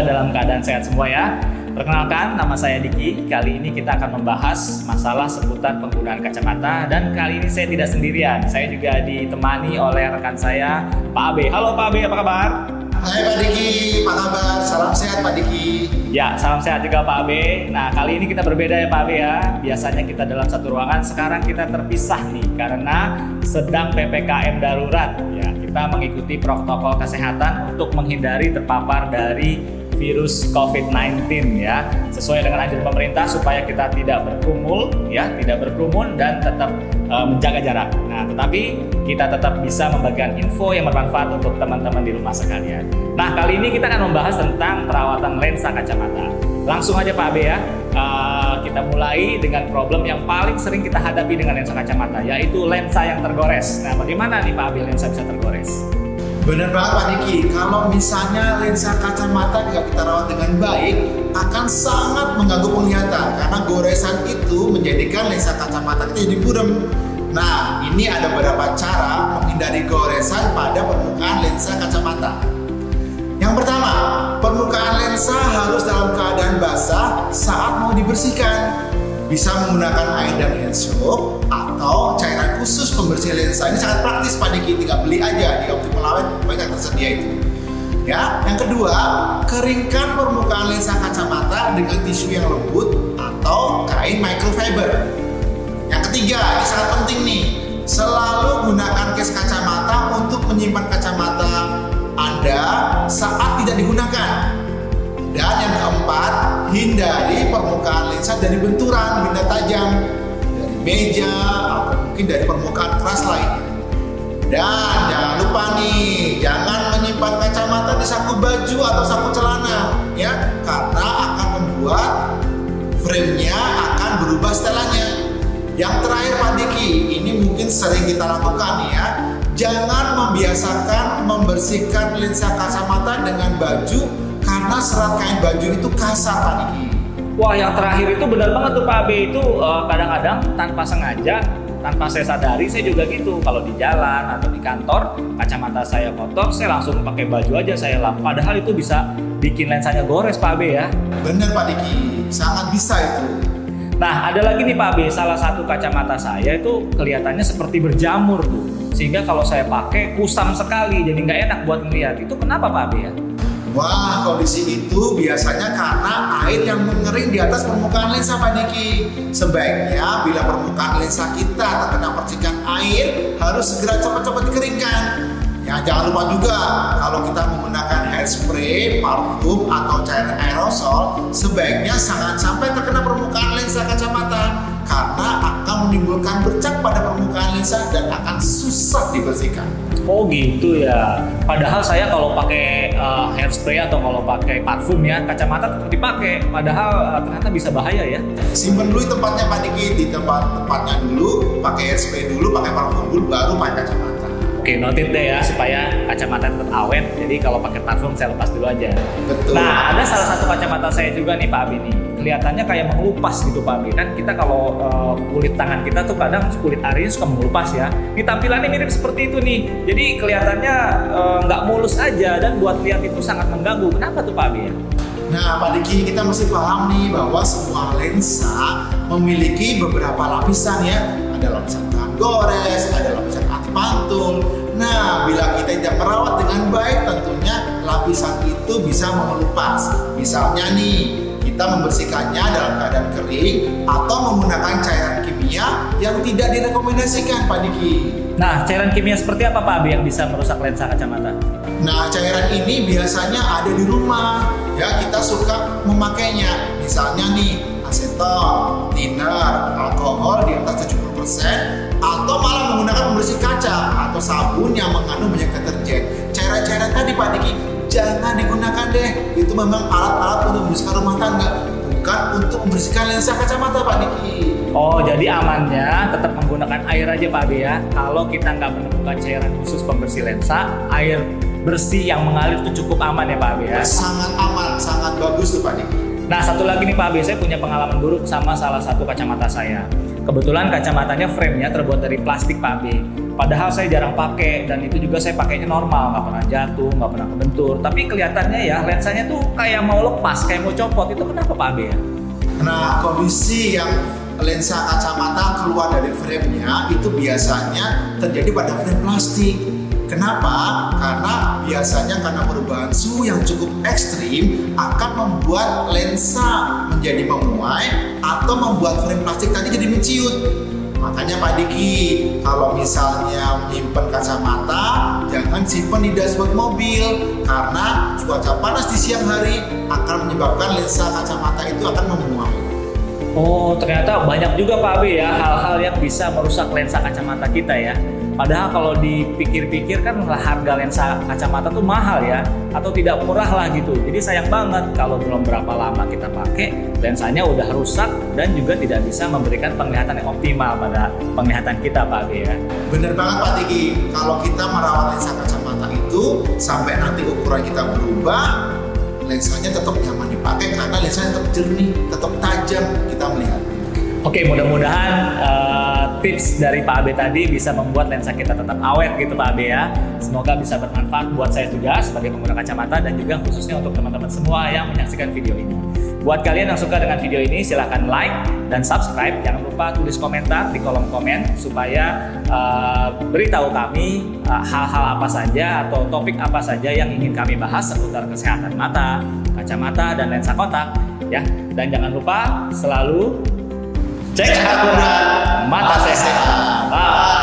Semoga dalam keadaan sehat semua ya. Perkenalkan, nama saya Diki. Kali ini kita akan membahas masalah seputar penggunaan kacamata. Dan kali ini saya tidak sendirian. Saya juga ditemani oleh rekan saya, Pak Abe. Halo Pak Abe, apa kabar? Hai Pak Diki, apa kabar? Salam sehat Pak Diki. Ya, salam sehat juga Pak Abe. Nah, kali ini kita berbeda ya Pak Abe ya. Biasanya kita dalam satu ruangan, sekarang kita terpisah nih karena sedang PPKM darurat. Ya, kita mengikuti protokol kesehatan untuk menghindari terpapar dari virus COVID-19 ya, sesuai dengan anjuran pemerintah supaya kita tidak berkerumun dan tetap menjaga jarak. Nah, tetapi kita tetap bisa membagikan info yang bermanfaat untuk teman-teman di rumah sekalian. Nah, kali ini kita akan membahas tentang perawatan lensa kacamata. Langsung aja Pak Abe ya, kita mulai dengan problem yang paling sering kita hadapi dengan lensa kacamata, yaitu lensa yang tergores. Nah, bagaimana nih Pak Abe lensa bisa tergores? Benar banget Pak Diki, kalau misalnya lensa kacamata tidak kita rawat dengan baik akan sangat mengganggu penglihatan karena goresan itu menjadikan lensa kacamata kita jadi buram. Nah, ini ada beberapa cara menghindari goresan pada permukaan lensa kacamata. Yang pertama, permukaan lensa harus dalam keadaan basah saat mau dibersihkan. Bisa menggunakan air dan hand soap atau cairan khusus pembersih lensa. Ini sangat praktis Pak Diki, tinggal beli aja di Optimal Awet, banyak tersedia itu. Ya, yang kedua, keringkan permukaan lensa kacamata dengan tisu yang lembut atau kain microfiber. Yang ketiga, ini sangat penting nih, selalu gunakan case kacamata untuk menyimpan kacamata Anda saat tidak digunakan. Dan yang keempat, hindari permukaan lensa dari benturan benda tajam, dari meja, atau mungkin dari permukaan keras lainnya. Dan jangan lupa nih, jangan menyimpan kacamata di saku baju atau saku celana, ya, karena akan membuat frame-nya akan berubah setelannya. Yang terakhir Pak Diki, ini mungkin sering kita lakukan nih ya, jangan membiasakan membersihkan lensa kacamata dengan baju karena serat kain baju itu kasar Pak Diki. Wah, yang terakhir itu benar banget tuh Pak Abe, itu kadang-kadang tanpa sengaja, tanpa saya sadari saya juga gitu. Kalau di jalan atau di kantor, kacamata saya kotor, saya langsung pakai baju aja saya lap. Padahal itu bisa bikin lensanya gores Pak Abe ya. Bener Pak Diki, sangat bisa itu. Nah, ada lagi nih Pak Abe, salah satu kacamata saya itu kelihatannya seperti berjamur tuh. Sehingga kalau saya pakai kusam sekali, jadi nggak enak buat melihat. Itu kenapa Pak Abe ya? Wah, kondisi itu biasanya karena air yang mengering di atas permukaan lensa Pak Diki. Sebaiknya bila permukaan lensa kita terkena percikan air, harus segera cepat-cepat dikeringkan. Ya, jangan lupa juga kalau kita menggunakan hairspray, parfum, atau cairan aerosol, sebaiknya jangan sampai terkena permukaan lensa kacamata karena akan menimbulkan bercak pada permukaan lensa dan akan susah dibersihkan. Oh gitu ya. Padahal saya kalau pakai hairspray atau kalau pakai parfum ya, kacamata tetap dipakai. Padahal ternyata bisa bahaya ya. Simpen dulu tempatnya Pak Diki, di tempatnya dulu, pakai hairspray dulu, pakai parfum dulu, baru pakai kacamata. Oke, noted deh ya supaya kacamata tetap awet. Jadi kalau pakai parfum saya lepas dulu aja. Betul. Nah, ada salah satu kacamata saya juga nih Pak Abi nih. Kelihatannya kayak mengelupas gitu Pak Abi. Kan kita kalau kulit tangan kita tuh kadang kulit arinya suka mengelupas ya. Ini tampilannya mirip seperti itu nih. Jadi kelihatannya nggak mulus aja dan buat lihat itu sangat mengganggu. Kenapa tuh Pak Abi ya? Nah Pak Diki, kita mesti paham nih bahwa semua lensa memiliki beberapa lapisan ya. Ada lapisan tahan gores, ada lapisan anti pantul. Nah, bila kita tidak merawat dengan baik, tentunya lapisan itu bisa mengelupas. Misalnya nih, kita membersihkannya dalam keadaan kering atau menggunakan cairan kimia yang tidak direkomendasikan Pak Diki. Nah, cairan kimia seperti apa Pak Abi yang bisa merusak lensa kacamata? Nah, cairan ini biasanya ada di rumah. Ya, kita suka memakainya. Misalnya nih, aseton, thinner, alkohol di atas 70%, atau malah menggunakan pembersih kaca atau sabun yang mengandung banyak deterjen. Cairan-cairan tadi Pak Diki jangan digunakan deh. Itu memang alat-alat untuk membersihkan rumah tangga, bukan untuk membersihkan lensa kacamata Pak Diki. Oh, jadi amannya tetap menggunakan air aja Pak Abi ya. Kalau kita nggak menemukan cairan khusus pembersih lensa, air bersih yang mengalir itu cukup aman ya Pak Abi ya. Sangat aman, sangat bagus tuh Pak Diki. Nah, satu lagi nih Pak Abi, saya punya pengalaman buruk sama salah satu kacamata saya. Kebetulan kacamatanya frame-nya terbuat dari plastik Pak Abi. Padahal saya jarang pakai dan itu juga saya pakainya normal, nggak pernah jatuh, nggak pernah kebentur. Tapi kelihatannya ya lensanya tuh kayak mau lepas, kayak mau copot. Itu kenapa Pak Abe ya? Nah, kondisi yang lensa kacamata keluar dari frame-nya itu biasanya terjadi pada frame plastik. Kenapa? Karena biasanya karena perubahan suhu yang cukup ekstrim akan membuat lensa menjadi memuai atau membuat frame plastik tadi jadi menciut. Makanya Pak Diki, kalau misalnya menyimpan kacamata, jangan simpan di dashboard mobil karena cuaca panas di siang hari akan menyebabkan lensa kacamata itu akan memuai. Oh, ternyata banyak juga Pak Abe ya hal-hal yang bisa merusak lensa kacamata kita ya. Padahal kalau dipikir-pikir kan harga lensa kacamata tuh mahal ya, atau tidak murah lah gitu. Jadi sayang banget kalau belum berapa lama kita pakai, lensanya udah rusak dan juga tidak bisa memberikan penglihatan yang optimal pada penglihatan kita Pak Abe ya. Bener banget Pak Diki, kalau kita merawat lensa kacamata itu sampai nanti ukuran kita berubah, lensanya tetap nyaman dipakai karena lensanya tetap jernih, tetap tajam kita melihatnya. Oke, mudah-mudahan tips dari Pak Abe tadi bisa membuat lensa kita tetap awet gitu Pak Abe ya. Semoga bisa bermanfaat buat saya juga sebagai pengguna kacamata dan juga khususnya untuk teman-teman semua yang menyaksikan video ini. Buat kalian yang suka dengan video ini silahkan like dan subscribe. Jangan lupa tulis komentar di kolom komen supaya beritahu kami hal-hal apa saja atau topik apa saja yang ingin kami bahas seputar kesehatan mata, kacamata, dan lensa kontak ya. Dan jangan lupa selalu cek akurat mata sehat. Bye.